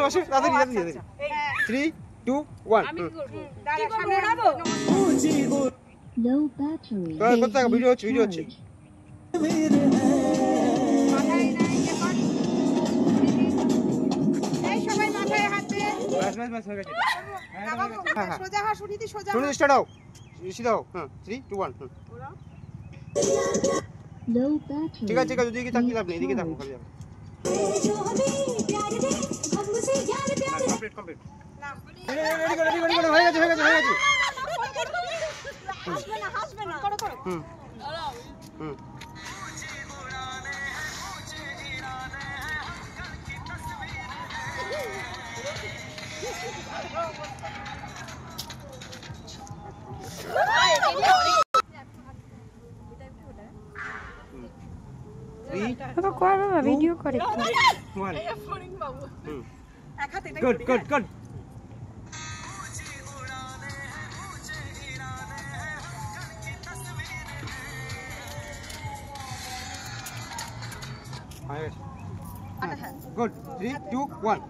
বসো তাড়াতাড়ি 3 2 1 আমি কি করব দাঁড়া সামনে উড়াবো low battery কত ভিডিও হচ্ছে মাথায় নাই এখন এই সবাই মাথায় হাত দে বাস হয়ে গেছে সোজা হাত উঠিতে সোজা শুনুন স্টার্ট দাও সিধা দাও হ্যাঁ 3 2 1 low battery ঠিক আছে যদি কি তাকিয়ে লাভ নেই এদিকে তাকাও খালি যাবে কমপ্লিট রেডি করো হয়ে গেছে হাসবে না করো হুম ভিডিও করে গুড গুড 3 2 1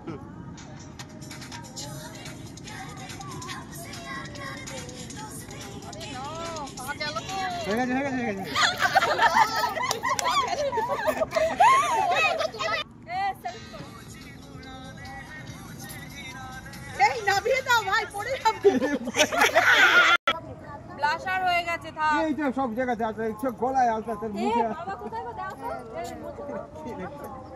হয়ে গেছে এই নামিয়ে দাও ভাই পড়ে যাবে ব্লাশার হয়ে গেছে থাক এই তো সব জায়গাতে আছে গলায় আলতা তোর মুখে বাবা কোথায় গো দাও তো